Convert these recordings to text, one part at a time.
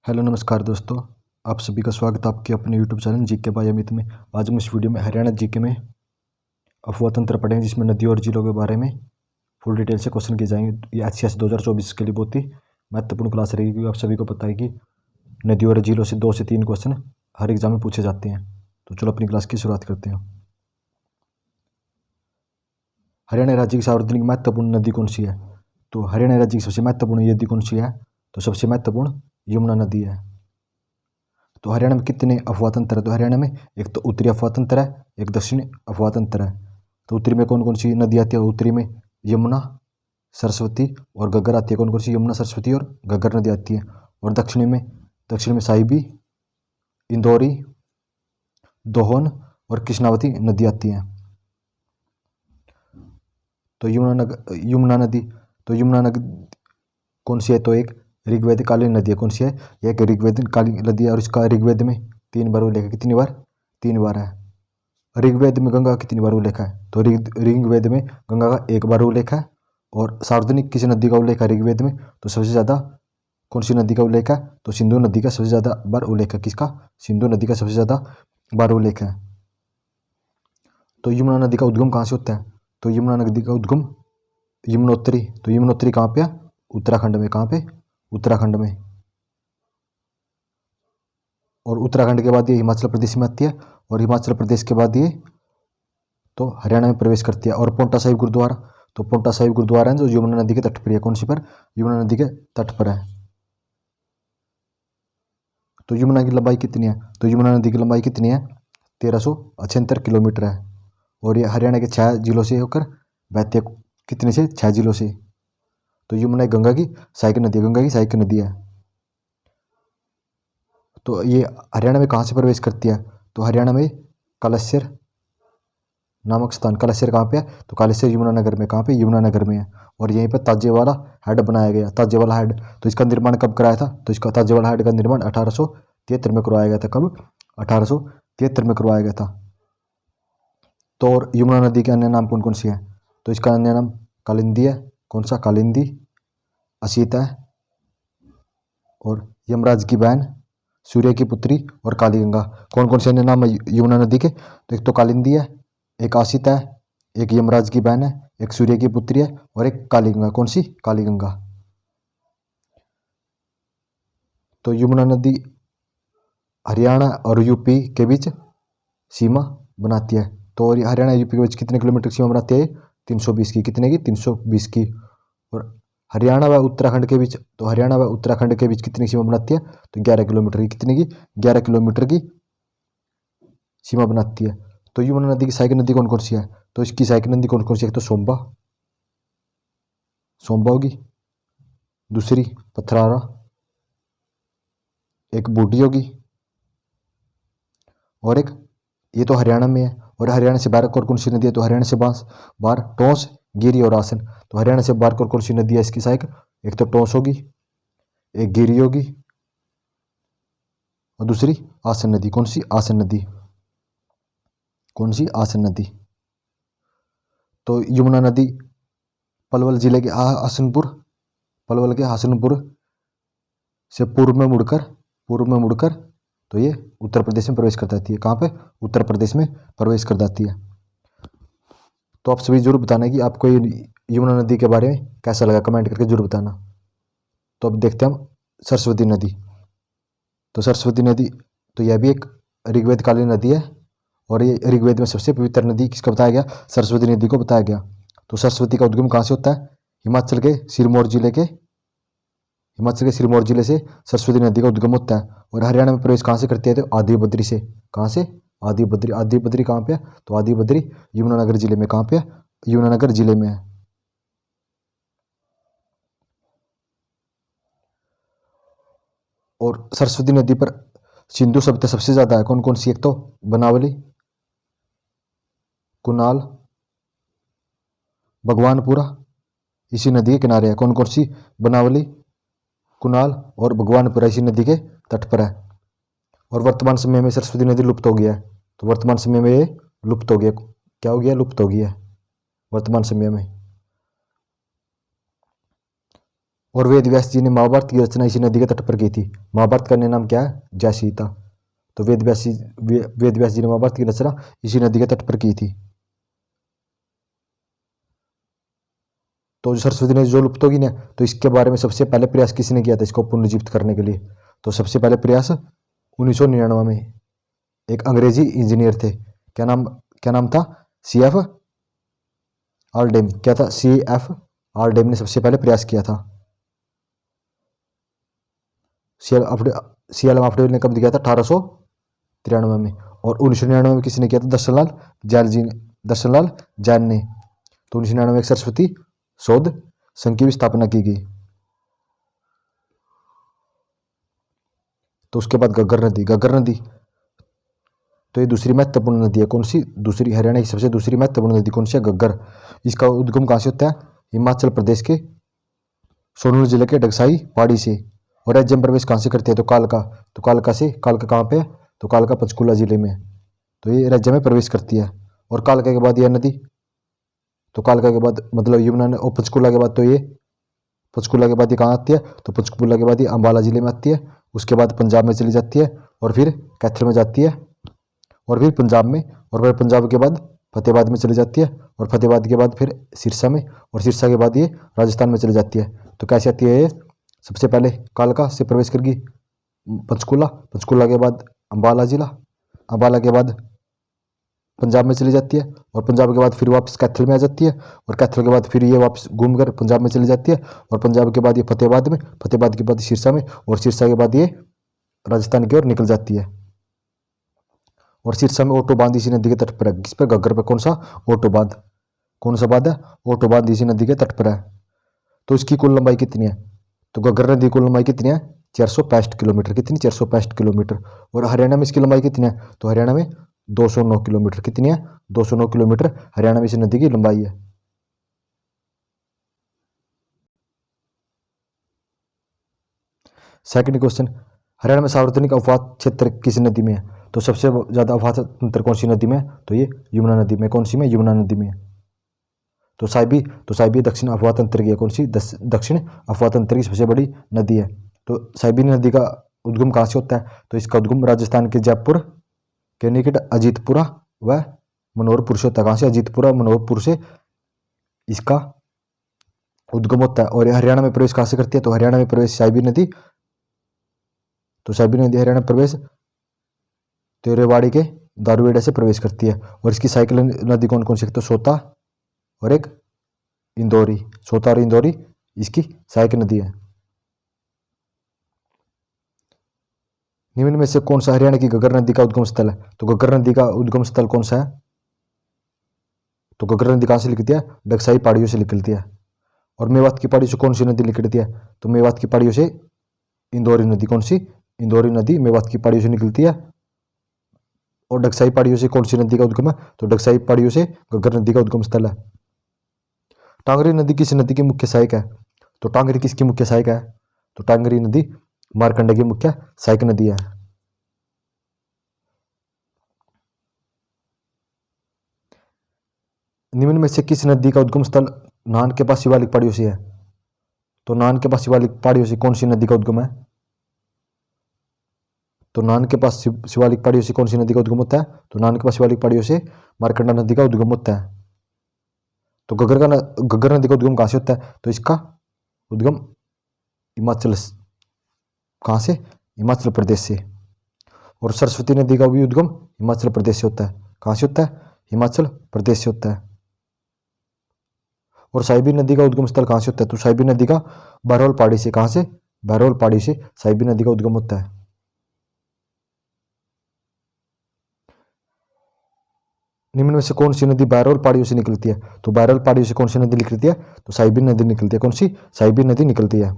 Hello नमस्कार दोस्तों। आप सभी का स्वागत है आपके अपने YouTube channel GK by Amit में। आज हम इस वीडियो में हरियाणा जीके में अफवाह तंत्र पढ़ेंगे, जिसमें नदियों और झीलों के बारे में फुल डिटेल से क्वेश्चन किए जाएंगे। ये HCS 2024 के लिए बहुत ही महत्वपूर्ण क्लास रहेगी, क्योंकि आप सभी को पता है कि नदियों और झीलों से 2 से 3 क्वेश्चन हर एग्जाम में पूछे जाते हैं। तो चलो अपनी क्लास की शुरुआत करते हैं। हरियाणा राज्य की सार्वजनिक महत्वपूर्ण नदी कौन सी है? तो हरियाणा राज्य की सबसे महत्वपूर्ण नदी कौन सी है? तो सबसे महत्वपूर्ण यमुना नदी है। तो हरियाणा में कितने अफवाह तंत्र है? तो हरियाणा में एक तो उत्तरी अफवाह तंत्र है, एक दक्षिणी अफवाह तंत्र है। तो उत्तरी में कौन कौन सी नदी आती है? उत्तरी में यमुना, सरस्वती और घग्गर आती है। कौन कौन सी? यमुना, सरस्वती और घग्गर नदी आती है। और दक्षिण में साहिबी, इंदौरी, दोहन और कृष्णावती नदी आती है। तो यमुना नदी कौन सी है? तो एक ऋग्वेद कालीन नदी है। कौन सी है? यह एक ऋग्वेद कालीन नदी है, और इसका ऋग्वेद में 3 बार उल्लेख है। कितनी बार? 3 बार है। ऋग्वेद में गंगा कितनी बार उल्लेख है? तो ऋग्वेद में गंगा का 1 बार उल्लेख है। और सार्वजनिक किसी नदी का उल्लेख है ऋग्वेद में? तो सबसे ज़्यादा कौन सी नदी का उल्लेख है? तो सिंधु नदी का सबसे ज़्यादा बार उल्लेख है। किसका? सिंधु नदी का सबसे ज़्यादा बार उल्लेख है। तो यमुना नदी का उद्गम कहाँ से होता है? तो यमुना नदी का उद्गम यमुनोत्री। तो यमुनोत्री कहाँ पे है? उत्तराखंड में। कहाँ पे? उत्तराखंड में। और उत्तराखंड के बाद ये हिमाचल प्रदेश में आती है, और हिमाचल प्रदेश के बाद ये तो हरियाणा में प्रवेश करती है। और पोंटा साहिब गुरुद्वारा, तो पोंटा साहिब गुरुद्वारा है जो यमुना नदी के तट पर है। कौन सी पर? यमुना नदी के तट पर है। तो यमुना की लंबाई कितनी है? तो यमुना नदी की लंबाई कितनी है? 1378 किलोमीटर है। और ये हरियाणा के 6 जिलों से होकर बहती है। कितने से? 6 जिलों से। तो यमुना गंगा की सहायक नदी है। गंगा की सहायक नदी है। तो ये हरियाणा में कहाँ से प्रवेश करती है? तो हरियाणा में कालेश्वर नामक स्थान। कालेश्वर कहाँ पे है? तो कालेश्वर यमुनानगर में। कहाँ पे? यमुनानगर में है। और यहीं पर ताजेवाला हेड बनाया गया। ताजेवाला हेड, तो इसका निर्माण कब कराया था? तो इसका ताजेवाला हेड का निर्माण 1873 में करवाया गया था। कब? 1873 में करवाया गया था। तो और यमुना नदी के अन्य नाम कौन कौन सी है? तो इसका अन्य नाम कालिंदी है। कौन सा? कालिंदी, असीता है, और यमराज की बहन, सूर्य की पुत्री और कालीगंगा। कौन कौन से अन्य नाम है यमुना नदी के? तो एक तो कालिंदी है, एक आसिता है, एक यमराज की बहन है, एक सूर्य की पुत्री है, और एक कालीगंगा। कौन सी? कालीगंगा। तो यमुना नदी हरियाणा और यूपी के बीच सीमा बनाती है। तो और हरियाणा यूपी के बीच कितने किलोमीटर की सीमा बनाती है? 320 की। कितने की? 320 की। और हरियाणा व उत्तराखंड के बीच, तो हरियाणा व उत्तराखंड के बीच कितनी सीमा बनाती है? तो 11 किलोमीटर की। कितने की? 11 किलोमीटर की सीमा बनाती है। तो यमुना नदी की सहायक नदी कौन कौन सी है? तो इसकी सहायक नदी कौन कौन सी है? एक तो सोम्बा, सोम्बा होगी, दूसरी पथरारा, एक बूढ़ी होगी, और एक, ये तो हरियाणा में है। और हरियाणा से बाहर कौन कौन सी नदी है? तो हरियाणा से बाहर टोंस, गिरी और आसन। तो हरियाणा से बाहर कौन कौन सी नदी है इसकी सहायक? एक तो टोंस होगी, एक गिरी होगी, और दूसरी आसन नदी। कौन सी? आसन नदी। कौन सी? आसन नदी। तो यमुना नदी पलवल जिले के पलवल के हसनपुर से पूर्व में मुड़कर तो ये उत्तर प्रदेश में प्रवेश कर जाती है। कहाँ पे? उत्तर प्रदेश में प्रवेश कर जाती है। तो आप सभी जरूर बताना कि आपको ये यमुना नदी के बारे में कैसा लगा, कमेंट करके जरूर बताना। तो अब देखते हैं हम सरस्वती नदी। तो सरस्वती नदी, तो यह भी एक ऋग्वेद कालीन नदी है, और ये ऋग्वेद में सबसे पवित्र नदी किसका बताया गया? सरस्वती नदी को बताया गया। तो सरस्वती का उद्गम कहाँ से होता है? हिमाचल के सिरमौर जिले से सरस्वती नदी का उद्गम होता है। और हरियाणा में प्रवेश कहाँ से करती है? तो आदि बद्री से। कहाँ से? आदि बद्री। आदि बद्री कहाँ पे है? तो आदि बद्री यमुनानगर जिले में। कहाँ पे है? यमुनानगर जिले में है। और सरस्वती नदी पर सिंधु सभ्यता सबसे ज्यादा है। कौन कौन सी? एक तो बनावली, कुनाल, भगवानपुरा इसी नदी के किनारे है। कौन कौन सी? बनावली, कुनाल और भगवानपुरा इसी नदी के तट पर है। और वर्तमान समय में सरस्वती नदी लुप्त हो गया है। तो वर्तमान समय में ये लुप्त हो गया। क्या हो गया? लुप्त हो गया है वर्तमान समय में। और वेद व्यास जी ने महाभारत की रचना इसी नदी के तट पर की थी। महाभारत का अन्य नाम क्या है? जय सीता। तो वेद व्यास जी ने महाभारत की रचना इसी नदी के तट पर की थी। तो जो सरस्वती नदी जो लुप्त होगी ना, तो इसके बारे में सबसे पहले प्रयास किसने किया था इसको पुनर्जीवित करने के लिए? तो सबसे पहले प्रयास 1999 में एक अंग्रेजी इंजीनियर थे। क्या नाम था? CF आर्लडेम। क्या था? CF आर्लडेम ने सबसे पहले प्रयास किया था। CLM आफडेल ने कब दिया था? 1893 में। और 1999 में किसने किया था? दर्शनलाल जैन ने। तो 1999 में सरस्वती शोध संघ की भी स्थापना की गई। तो उसके बाद घग्गर नदी तो ये दूसरी महत्वपूर्ण नदी है। कौन सी? दूसरी, हरियाणा की सबसे दूसरी महत्वपूर्ण नदी कौन सी है? घग्गर। इसका उद्गम कहाँ से होता है? हिमाचल प्रदेश के सोलन जिले के डगसाई पहाड़ी से। और राज्य में प्रवेश कहाँ से करती है? तो कालका। तो कालका कहाँ पे? तो कालका पंचकुला जिले में। तो ये राज्य में प्रवेश करती है। और कालका के बाद यह नदी, तो कालका के बाद मतलब यमुना, और पंचकुला के बाद ये कहाँ आती है? तो पंचकुला के बाद ये अम्बाला जिले में आती है। उसके बाद पंजाब में चली जाती है और फिर कैथल में जाती है और फिर पंजाब के बाद फतेहाबाद में चली जाती है और फतेहाबाद के बाद फिर सिरसा में, और सिरसा के बाद ये राजस्थान में चली जाती है। तो कैसे आती है ये? सबसे पहले कालका से प्रवेश करेगी पंचकुला के बाद अम्बाला के बाद पंजाब में चली जाती है और पंजाब के बाद फिर वापस कैथल में आ जाती है और कैथल के बाद फिर ये वापस घूमकर पंजाब में चली जाती है और पंजाब के बाद ये फतेहाबाद के बाद सिरसा में, और सिरसा के बाद ये राजस्थान की ओर निकल जाती है। और सिरसा में ओटो बांध इसी नदी के तट पर है। किस पर? घग्गर पर। कौन सा? ओटो बांध। कौन सा बांध है? ओटो बांध इसी नदी के तट पर है। तो इसकी कुल लंबाई कितनी है? तो घग्गर नदी की कुल लंबाई कितनी है? 465 किलोमीटर। कितनी? 465 किलोमीटर। और हरियाणा में इसकी लंबाई कितनी है? तो हरियाणा में 209 किलोमीटर। कितनी है? 209 किलोमीटर हरियाणा में इस नदी की लंबाई है। सेकंड क्वेश्चन, हरियाणा में सार्वजनिक अववाद क्षेत्र किस नदी में है? तो सबसे ज्यादा अववाद तंत्र कौन सी नदी में है? तो ये यमुना नदी में। कौन सी में? यमुना नदी में। तो साइबी दक्षिण अफवाह तंत्र की है। कौन सी? दक्षिण अफवाह तंत्र की सबसे बड़ी नदी है। तो साइबी नदी का उद्गम कहाँ से होता है? तो इसका उद्गम राजस्थान के जयपुर के निकट अजीतपुरा व मनोहरपुर से होता है। कहाँ से? अजीतपुरा मनोहरपुर से इसका उद्गम होता है। और हरियाणा में प्रवेश कहाँ से करती है? तो हरियाणा में प्रवेश साइबी नदी हरियाणा प्रवेश तेरेवाड़ी के दारूवेड़ा से प्रवेश करती है। और इसकी साइकिल नदी कौन कौन सी? तो सोता और एक इंदौरी। सोता और इंदौरी इसकी सहायक नदी है। निम्न में से कौन सा हरियाणा की घग्गर नदी का उद्गम स्थल है? तो घग्गर नदी का उद्गम स्थल कौन सा है? तो घग्गर नदी कहाँ से निकलती है? डगसाई पहाड़ियों से निकलती है। और मेवात की पहाड़ियों से कौन सी नदी निकलती है? तो मेवात की पहाड़ियों से इंदौरी नदी। कौन सी? इंदौरी नदी मेवात की पहाड़ियों से निकलती है। और डगसाई पहाड़ियों से कौन सी नदी का उद्गम है? तो डगसाई पहाड़ियों से घग्गर नदी का उद्गम स्थल है। टांगरी नदी किस नदी की मुख्य सहायक है? तो टांगरी किसकी मुख्य सहायक है? तो टांगरी नदी मारकंडा की मुख्य सहायक नदी है। निम्न में से किस नदी का उद्गम स्थल नान के पास शिवालिक पहाड़ियों से है? तो नान के पास शिवालिक पहाड़ियों से कौन सी नदी का उद्गम है? तो नान के पास शिवालिक पहाड़ियों से कौन सी नदी का उद्गम होता है? तो नान के पास शिवालिक पहाड़ियों से मारकंडा नदी का उद्गम होता है। तो घग्गर नदी का उद्गम कहाँ से होता है? तो इसका उद्गम हिमाचल, कहाँ से? हिमाचल प्रदेश से। और सरस्वती नदी का भी उद्गम हिमाचल प्रदेश से होता है। कहाँ से होता है? हिमाचल प्रदेश से होता है। और साहिबी नदी का उद्गम स्थल कहाँ से होता है? तो साहिबी नदी का बहरौल पहाड़ी से। कहाँ से? बहरौल पहाड़ी से साहिबी नदी का उद्गम होता है। निम्न में से कौन सी नदी बहरौल पहाड़ियों से निकलती है? तो बहरौल पहाड़ियों से कौन सी नदी निकलती है? तो साहिबी नदी निकलती है। कौन सी? साहिबी नदी निकलती है।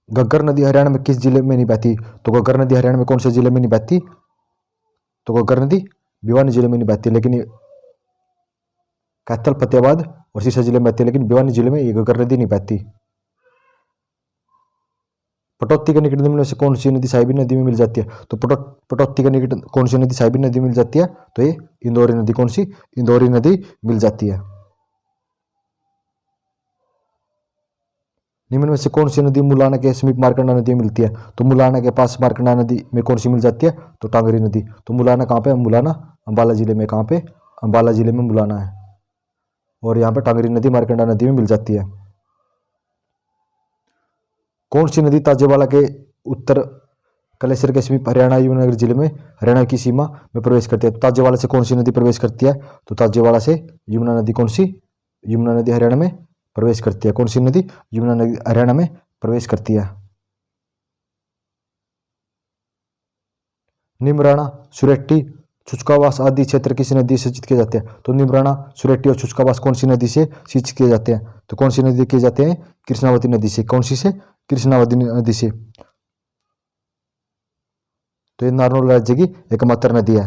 घग्गर नदी हरियाणा में किस जिले में नहीं बहती? तो घग्गर नदी हरियाणा में कौन से जिले में नहीं बहती? तो घग्गर नदी भिवानी जिले में नहीं बहती, लेकिन कैथल, फतेहाबाद और सिरसा जिले में बहती है, लेकिन भिवानी जिले में ये घग्गर नदी नहीं बहती। पटौती के निकट निम्न में से कौन सी नदी साहिबी नदी में मिल जाती है? तो पटौती के निकट कौन सी नदी साहिबी नदी मिल जाती है? तो ये इंदौरी नदी। कौन सी? इंदौरी नदी मिल जाती है। निम्न में से कौन सी नदी मुलाना के समीप मारकंडा नदी में मिलती है? तो मुलाना के पास मारकंडा नदी में कौन सी मिल जाती है? तो टांगरी नदी। तो मुलाना कहाँ पे है? मुलाना अम्बाला जिले में। कहाँ पे? अम्बाला जिले में मुलाना है। और यहाँ पे टांगरी नदी मारकंडा नदी में मिल जाती है। कौन सी नदी ताजेवाला के उत्तर कलेसर के समीप हरियाणा यमुनानगर जिले में हरियाणा की सीमा में प्रवेश करती है? तो ताजेवाला से कौन सी नदी प्रवेश करती है? तो ताजेवाला से यमुना नदी। कौन सी? यमुना नदी हरियाणा में प्रवेश करती है। कौन सी नदी? यमुना नदी हरियाणा में प्रवेश करती है। निमराना, सुरेट्टी, छुचकावास आदि क्षेत्र किस नदी से सिंचित किए जाते हैं? तो निमराना, सुरेट्टी और छुचकावास कौन सी नदी से सिंचित किए जाते हैं? तो कौन सी नदी किए जाते हैं? कृष्णावती नदी से। कौन सी से? कृष्णावती नदी से। तो ये नारनौल राज्य की एकमात्र नदी है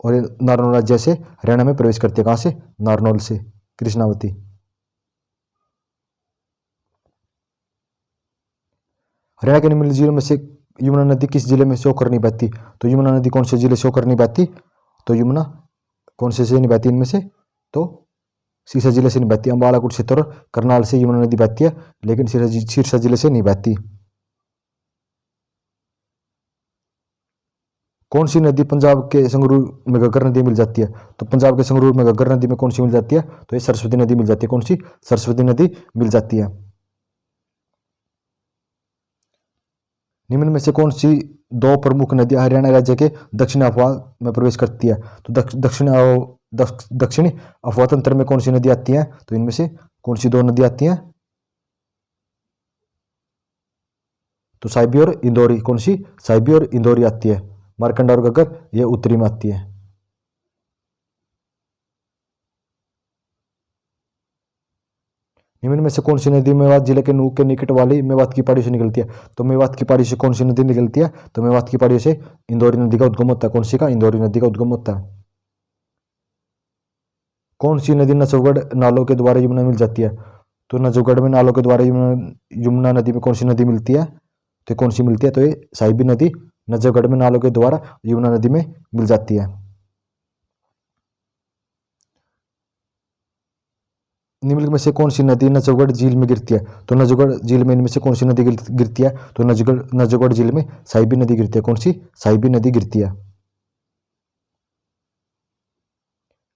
और ये नारनौल राज्य से हरियाणा में प्रवेश करती है। कहाँ से? नारनौल से, कृष्णावती। हरियाणा के निम्नलिखित जिलों में से यमुना नदी किस जिले में से होकर नहीं बहती? तो यमुना नदी कौन से जिले से होकर नहीं बहती? तो यमुना कौन से नहीं बहती इनमें से? तो सिरसा जिले से नहीं बहती। अम्बाला, कुरुक्षेत्र और करनाल से यमुना नदी बहती है, लेकिन सिरसा जिले से नहीं बहती। कौन सी नदी पंजाब के संगरूर में घग्गर नदी मिल जाती है? तो पंजाब के संगरूर में घग्गर नदी में कौन सी मिल जाती है? तो ये सरस्वती नदी मिल जाती है। कौन सी? सरस्वती नदी मिल जाती है। निम्न में से कौन सी दो प्रमुख नदियां हरियाणा राज्य के दक्षिण अफवाह में प्रवेश करती है? तो दक्षिणी अफवाह तंत्र में कौन सी नदी आती है? तो इनमें से कौन सी दो नदी आती हैं? तो साइबी और इंदौरी। कौन सी? साइबी और इंदौरी आती है। मारकंडा और घग्गर ये उत्तरी में आती है। निम्न में से कौन सी नदी मेवात जिले के नूह के निकट वाली मेवात की पहाड़ी से निकलती है? तो मेवात की पहाड़ी से कौन सी नदी निकलती है? तो मेवात की पहाड़ी से इंदौरी नदी का उद्गम होता है। कौन सी का? इंदौरी नदी का उद्गम होता है। कौन सी नदी नजफगढ़ नालों के द्वारा यमुना मिल जाती है? तो नजफगढ़ में नालों के द्वारा यमुना नदी में कौन सी नदी मिलती है? तो कौन सी मिलती है? तो ये साहिबी नदी नजफगढ़ में नालों के द्वारा यमुना नदी में मिल जाती है। निम्नलिखित में से कौन सी नदी नजफगढ़ झील में गिरती है? तो नजफगढ़ झील में इनमें से कौन सी नदी गिरती है? तो नजफगढ़ झील में साहिबी नदी गिरती है। कौन सी? साहिबी नदी गिरती है।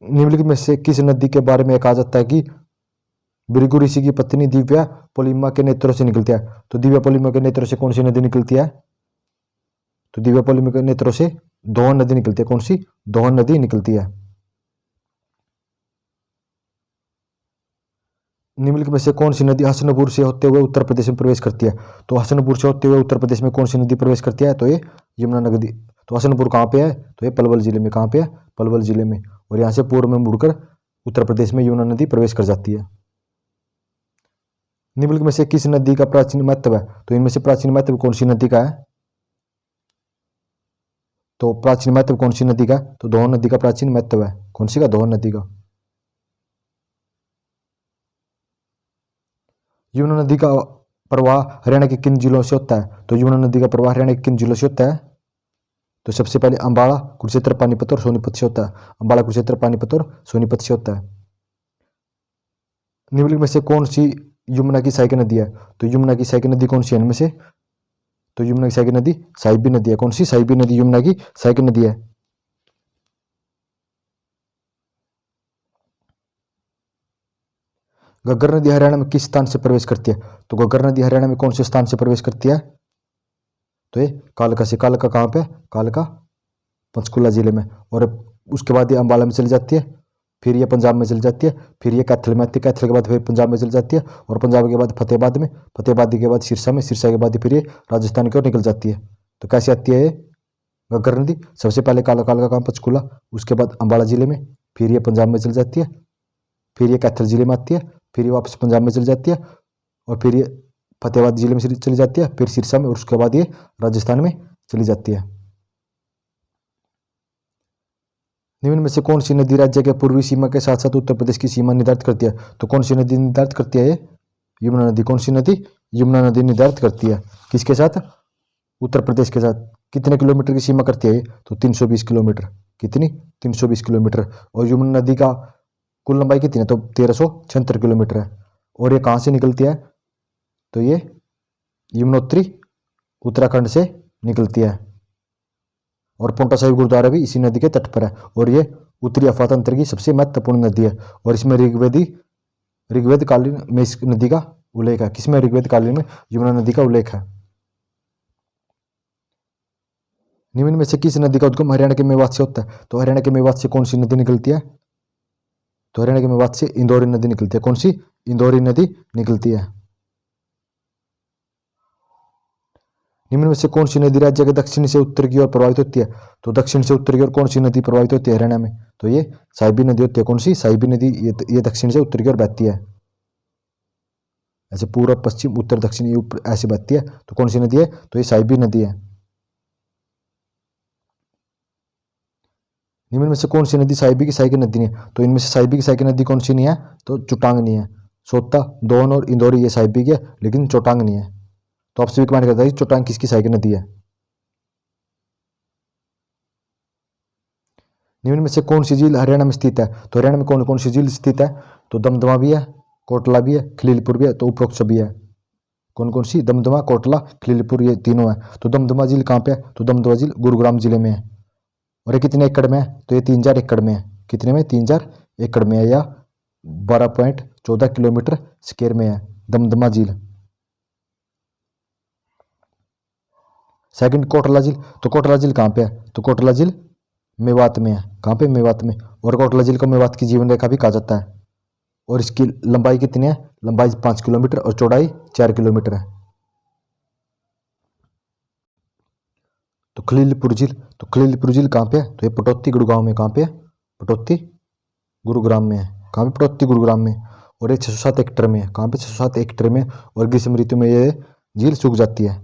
निम्नलिखित में से किस नदी के बारे में कहा जाता है कि भृगु ऋषि की पत्नी दिव्या पोलिमा के नेत्रों से निकलती है? तो दिव्या पोलिमा के नेत्रों से कौन सी नदी निकलती है? तो दिव्या पोलिमा के नेत्रों से दोहन नदी निकलती है। कौन सी? दोहन नदी निकलती है। निम्नलिखित में से कौन सी नदी हसनपुर से होते हुए उत्तर प्रदेश में प्रवेश करती है? तो हसनपुर से होते हुए उत्तर प्रदेश में कौन सी नदी प्रवेश करती है? तो ये यमुना नदी। तो हसनपुर कहाँ पे है? तो ये पलवल जिले में। कहाँ पे है? पलवल जिले में। और यहाँ से पूर्व में मुड़कर उत्तर प्रदेश में यमुना नदी प्रवेश कर जाती है। निम्नलिखित में से किस नदी का प्राचीन महत्व है? तो इनमें से प्राचीन महत्व कौन सी नदी का है? तो प्राचीन महत्व कौन सी नदी का? तो दोहन नदी का प्राचीन महत्व है। कौन सी का? दोहन नदी का। यमुना नदी का प्रवाह हरियाणा के किन जिलों से होता है? तो यमुना नदी का प्रवाह हरियाणा के किन जिलों से होता है? तो सबसे पहले अम्बाला, कुरुक्षेत्र, पानीपत और सोनीपत से होता है। अम्बाला, कुरुक्षेत्र, पानीपत और सोनीपत से होता है। निम्नलिखित में से कौन सी यमुना की सहायक नदी है? तो यमुना की सहायक नदी कौन सी है इनमें से? तो यमुना की सहायक नदी साहिबी नदी है। कौन सी? साहिबी नदी यमुना की सहायक नदी है। घग्गर नदी हरियाणा में किस स्थान से प्रवेश करती है? तो घग्गर नदी हरियाणा में कौन से स्थान से प्रवेश करती है? तो ये कालका से। कालका कहाँ पे? कालका पंचकुला जिले में। और उसके बाद ये अम्बाला में चली जाती है, फिर ये पंजाब में चली जाती है, फिर ये कैथल में आती है, कैथल के बाद फिर पंजाब में चली जाती है, और पंजाब के बाद फतेहाबाद में, फतेहाबाद के बाद सिरसा में, सिरसा के बाद फिर ये राजस्थान की ओर निकल जाती है। तो कैसे आती है ये घग्गर नदी? सबसे पहले काला का काम पंचकुला, उसके बाद अम्बाला जिले में, फिर ये पंजाब में चली जाती है, फिर ये कैथल जिले में आती है, फिर ये वापस पंजाब में चली जाती है, और फिर ये फतेहाबाद जिले में चली जाती है, फिर सिरसा में, और उसके बाद ये राजस्थान में चली जाती है। निम्न में से कौन सी नदी राज्य के पूर्वी सीमा के साथ साथ उत्तर प्रदेश की सीमा निर्धारित करती है? तो कौन सी नदी निर्धारित करती है ये? यमुना नदी। कौन सी नदी? यमुना नदी निर्धारित करती है। किसके साथ? उत्तर प्रदेश के साथ। कितने किलोमीटर की सीमा करती है ये? तो 320 किलोमीटर। कितनी? 320 किलोमीटर। और यमुना नदी का कुल लंबाई कितनी है? तो 1376 किलोमीटर है। और ये कहाँ से निकलती है? तो ये यमुनोत्री उत्तराखंड से निकलती है और पांवटा साहिब गुरुद्वारा भी इसी नदी के तट पर है और ये उत्तरी अफा तंत्र की सबसे महत्वपूर्ण नदी है और इसमें ऋग्वेद कालीन में इस नदी का उल्लेख है। किसमें? ऋग्वेद कालीन में यमुना नदी का उल्लेख है। निम्न में से किस नदी का उद्गम हरियाणा के मेवात से होता है? तो हरियाणा के मेवात से कौन सी नदी निकलती है? तो हरियाणा के मेवात से इंदौरी नदी निकलती है। कौन सी? इंदौरी नदी निकलती है। निम्न में से कौन सी नदी राज्य के दक्षिण से उत्तर की ओर प्रवाहित होती है? तो दक्षिण से उत्तर की ओर कौन सी नदी प्रवाहित होती है हरियाणा में? तो ये साहिबी नदी होती है। कौन सी? साहिबी नदी। ये दक्षिण से उत्तर की ओर बहती है, ऐसे पूर्व पश्चिम उत्तर दक्षिण ये ऊपर ऐसे बहती है। तो कौन सी नदी है? तो ये साहिबी नदी है। निम्न में से कौन सी नदी साहिबी की साई की नदी नहीं है? तो इनमें से साहिबी की साई की नदी कौन सी नहीं है? तो चोटांग नहीं है। सोता, दोन और इंदौरी ये साहिबी की है, लेकिन चोटांग नहीं है। तो आपसे भी कमेंट करता है चोटांग किसकी साई की नदी है? निम्न में से कौन सी झील हरियाणा में स्थित है? तो हरियाणा में कौन कौन सी झील स्थित है? तो दमदमा भी है, कोटला भी है, खलीलपुर भी है, तो उपरोक्त सभी है। कौन कौन सी? दमदमा, कोटला, खलीलपुर ये तीनों है। तो दमदमा झील कहाँ पे है? तो दमदमा झील गुरुग्राम जिले में है। और ये कितने एकड़ में है? तो ये 3000 एकड़ में है। कितने में? 3000 एकड़ में है, या 12.14 किलोमीटर स्क्वायर में है दमदमा झील। सेकंड कोटला झील। तो कोटला झील कहाँ पे है? तो कोटला झील मेवात में है। कहाँ पे? मेवात में। और कोटला झील को मेवात की जीवन रेखा भी कहा जाता है। और इसकी लंबाई कितनी है? लंबाई 5 किलोमीटर और चौड़ाई 4 किलोमीटर है। तो खलीलपुर झील। तो खलीलपुर झील कहाँ पे है? तो ये पटौती गुड़गांव में। कहाँ पे है? पटौती गुरुग्राम में है। कहाँ पे? पटौती गुरुग्राम में। और ये 607 हेक्टेयर में है। कहाँ पे? 607 हेक्टेयर में। और ग्रीष्म ऋतु में ये झील सूख जाती है।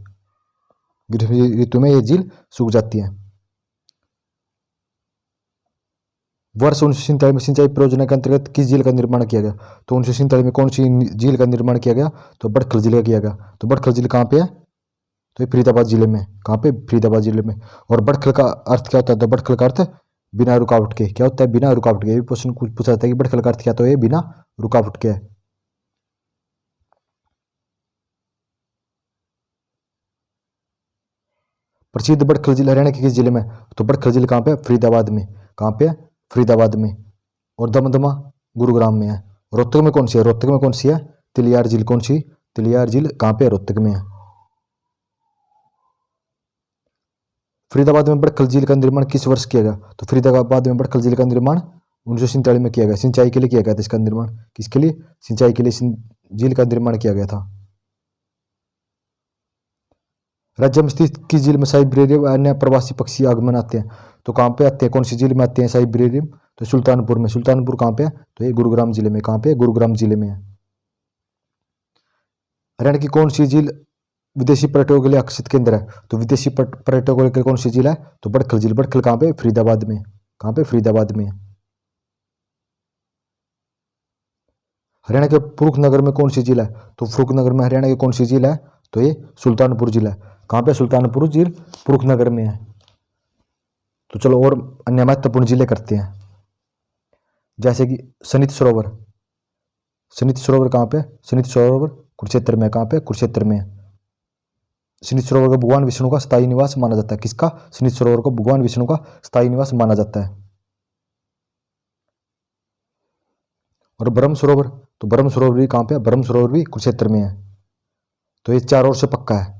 ग्रीष्म ऋतु में ये झील सूख जाती है। वर्ष 1947 में सिंचाई परियोजना के अंतर्गत किस झील का निर्माण किया गया? तो 1947 में कौन सी झील का निर्माण किया गया? तो बड़खल झील का किया गया। तो बड़खल झील कहाँ पे है? तो ये फरीदाबाद जिले में। कहाँ पे? फरीदाबाद जिले में। और बड़खल का अर्थ क्या होता है? तो बड़खल का अर्थ बिना रुकावट के। क्या होता है? बिना रुकावट के। ये क्वेश्चन कुछ पूछा जाता है कि बड़खल का अर्थ क्या? तो ये बिना रुकावट के है। प्रसिद्ध बड़खल झील हरियाणा के किस जिले में? तो बड़खल झील कहाँ पे? फरीदाबाद में। कहाँ पे? फरीदाबाद में। और दमदमा गुरुग्राम में है। रोहतक में कौन सी है? रोहतक में कौन सी है? तिलियार झील। कौन सी? तिलियार झील कहाँ पे? रोहतक में है। फरीदाबाद में बड़खल झील का निर्माण किस वर्ष किया गया? तो फरीदाबाद में बड़खल झील का निर्माण 1947 में किया गया। सिंचाई के लिए किया गया था इसका निर्माण। किसके लिए? सिंचाई के लिए झील का निर्माण किया गया था। राज्य में स्थित किस झील में साइबेरियम व अन्य प्रवासी पक्षी आगमन आते हैं? तो कहाँ पे आते हैं? कौन सी झील में आते हैं साइबेरियम? तो सुल्तानपुर में। सुल्तानपुर कहाँ पे है? तो ये गुरुग्राम जिले में। कहाँ पे? गुरुग्राम जिले में है। हरियाणा की कौन सी झील विदेशी पर्यटकों के लिए आकर्षित केंद्र है? तो विदेशी पर्यटकों के लिए कौन सी झील है? तो बड़खल झील। बड़खल कहाँ पे? फरीदाबाद में। कहाँ पे? फरीदाबाद में। हरियाणा के फुरुख नगर में कौन सी झील है? तो फुरुख नगर में हरियाणा की कौन सी झील है? तो ये सुल्तानपुर झील है। कहाँ पे? सुल्तानपुर झील फुरुख नगर में है। तो चलो और अन्य महत्वपूर्ण जिले करते हैं, जैसे कि सनित सरोवर। सनित सरोवर कहाँ पे? सनित सरोवर कुरुक्षेत्र में। कहाँ पे? कुरुक्षेत्र में। सनित सरोवर को भगवान विष्णु का स्थायी निवास माना जाता है। किसका? सनित सरोवर को भगवान विष्णु का स्थायी निवास माना जाता है। और ब्रह्म सरोवर। तो ब्रह्म सरोवर भी कहाँ पे? ब्रह्म सरोवर भी कुरुक्षेत्र में है। तो ये चारों ओर से पक्का है।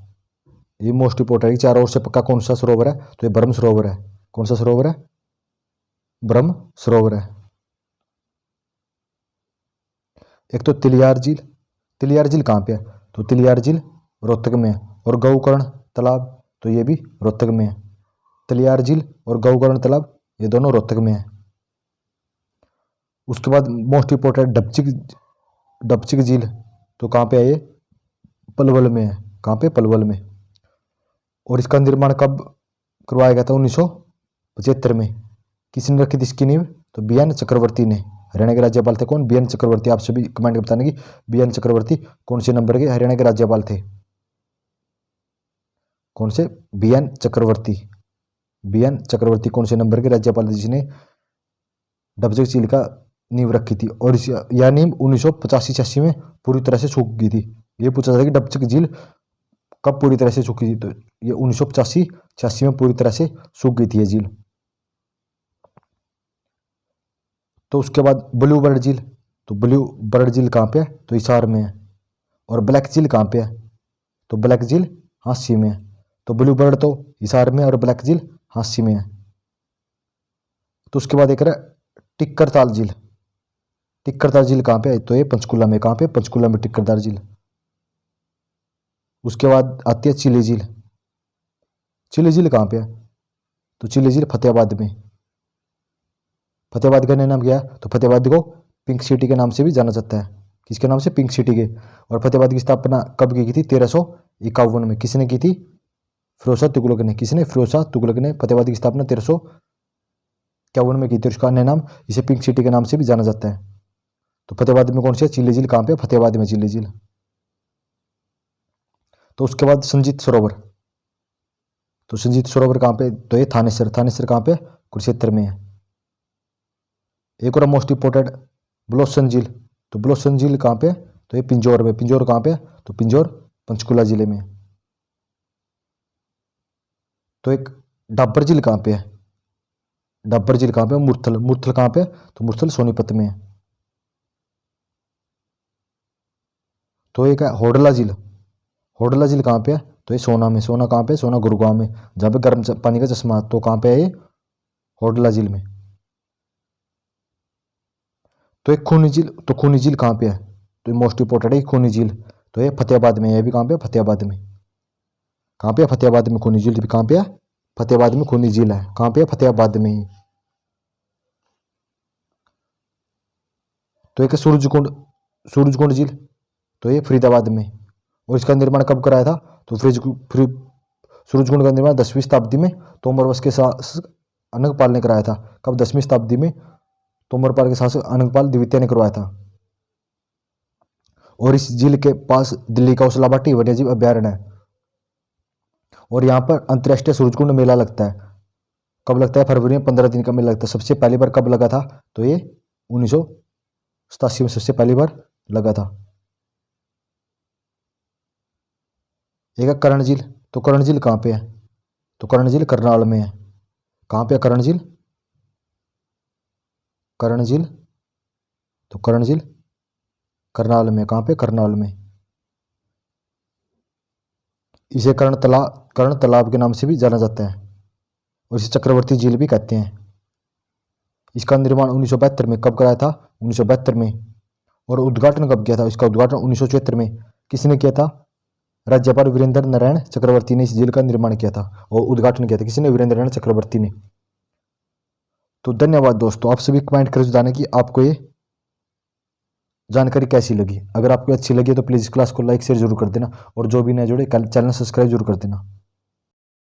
ये मोस्ट इंपोर्टेंट है। चारों ओर से पक्का कौन सा सरोवर है? तो ये ब्रह्म सरोवर है। कौन सा सरोवर है? ब्रह्म सरोवर है। एक तो तिलियार झील। तिलियार झील कहाँ पे है? तो तिलियार झील रोहतक में है। और गौकर्ण तालाब, तो ये भी रोहतक में है। तिलियार झील और गौकर्ण तालाब ये दोनों रोहतक में है। उसके बाद मोस्ट इंपोर्टेंट डबचिक झील, तो कहाँ पे है ये? पलवल में है। कहाँ पे? पलवल में। और इसका निर्माण कब करवाया गया था? 1975 में। किसने रखी थी इसकी नींव? तो बी.एन. चक्रवर्ती ने। हरियाणा के राज्यपाल थे कौन? बी.एन. चक्रवर्ती। आप सभी कमेंट में बताने की बी.एन. चक्रवर्ती कौन से नंबर के हरियाणा के राज्यपाल थे? कौन से? बी.एन. चक्रवर्ती। बी.एन. चक्रवर्ती कौन से नंबर के राज्यपाल थे जिसने डबचिक झील का नींव रखी थी? और यह नींव 1985-86 में पूरी तरह से सूख गई थी। ये पूछा था कि डबचक झील कब पूरी तरह से सूखी थी, तो ये 1985-86 में पूरी तरह से सूख गई थी ये झील। तो उसके बाद ब्लू बर्ड झील, तो ब्लू बर्ड झील कहाँ पे है, तो हिसार में है। और ब्लैक झील कहाँ पे है, तो ब्लैक झील हांसी में है। तो ब्लू बर्ड तो हिसार में और ब्लैक झील हांसी में है। तो उसके बाद एक टिक्करताल झील, टिक्करताल झील कहाँ पे है, तो ये पंचकुला में। कहाँ पे, पंचकुला में टिक्करताल झील। उसके बाद आती है चिली झील, चिली झील कहाँ पे है, तो चिली झील फतेहाबाद में। फतेहाबाद का नाम क्या है, तो फतेहाबाद को पिंक सिटी के नाम से भी जाना जाता है। किसके नाम से, पिंक सिटी के। और फतेहाबाद की स्थापना कब की थी, 1351 में। किसने की थी, फिरोज शाह तुगलक ने। किसने, फिरोज शाह तुगलक ने फतेहाबाद की स्थापना 1351 में की थी। उसका अन्य नाम, इसे पिंक सिटी के नाम से भी जाना जाता है। तो फतेहाबाद में कौन सी है, चिली झील कहाँ पे, फतेहाबाद में चिली झील। तो उसके बाद संजीत सरोवर, तो संजीत सरोवर कहाँ पे, तो ये थानेसर, थानेसर कहाँ पे, कुरुक्षेत्र में है। एक और मोस्ट इंपोर्टेंट ब्लॉसन झील, तो ब्लॉसन झील कहाँ पे, तो ये पिंजौर में। पिंजौर कहाँ पे, तो पिंजौर पंचकुला जिले में। तो एक डाबर झील कहाँ पे है, डाबर झील कहाँ पे, मुरथल, मुरथल कहाँ पे, तो मुरथल सोनीपत में है। तो एक है होडला झील, होडला झील कहाँ पे है, तो ये सोना में। सोना कहाँ पे, सोना गुरुग्राम में, जहाँ पे गर्म पानी का चश्मा। तो कहाँ पे है ये, होडला झील में। तो एक खूनी झील, तो खूनी झील कहाँ पे है, तो ये मोस्ट इंपोर्टेंट है खूनी झील। तो ये फतेहाबाद में, ये भी कहाँ पे, फतेहाबाद में। कहाँ पे है, फतेहाबाद में। खूनी झील भी कहाँ पे है, फतेहाबाद में खूनी झील है। कहाँ पे है, फतेहाबाद में ही। तो एक सूरजकुंड, सूरजकुंड झील, तो ये फरीदाबाद में। और इसका निर्माण कब कराया था, तो सूरजकुंड का निर्माण 10वीं शताब्दी में तोमरवश के शासक अनंगपाल ने कराया था। कब, 10वीं शताब्दी में तोमरपाल के शासक अनंगपाल द्वितीय ने करवाया था। और इस झील के पास दिल्ली का उस्लाबाटी वन्यजीव अभ्यारण्य है। और यहाँ पर अंतर्राष्ट्रीय सूरजकुंड मेला लगता है। कब लगता है, फरवरी में 15 दिन का मेला लगता है। सबसे पहली बार कब लगा था, तो ये 1987 में सबसे पहली बार लगा था। एक है कर्ण झील, तो कर्ण झील कहाँ पे है, तो कर्ण झील करनाल में है। कहाँ पे है कर्ण झील, कर्ण झील, तो कर्ण झील करनाल में। कहाँ पे, करनाल में। इसे कर्ण तालाब के नाम से भी जाना जाता है। और इसे चक्रवर्ती झील भी कहते हैं। इसका निर्माण 1972 में कब कराया था, 1972 में। और उद्घाटन कब किया था, इसका उद्घाटन 1974 में किसने किया था, राज्यपाल वीरेंद्र नारायण चक्रवर्ती ने इस झील का निर्माण किया था और उद्घाटन किया था। किसने, वीरेंद्र नारायण चक्रवर्ती ने। तो धन्यवाद दोस्तों, आप सभी कमेंट कर जाने की आपको ये जानकारी कैसी लगी। अगर आपको अच्छी लगी तो प्लीज़ क्लास को लाइक शेयर जरूर कर देना और जो भी नए जुड़े चैनल सब्सक्राइब जरूर कर देना।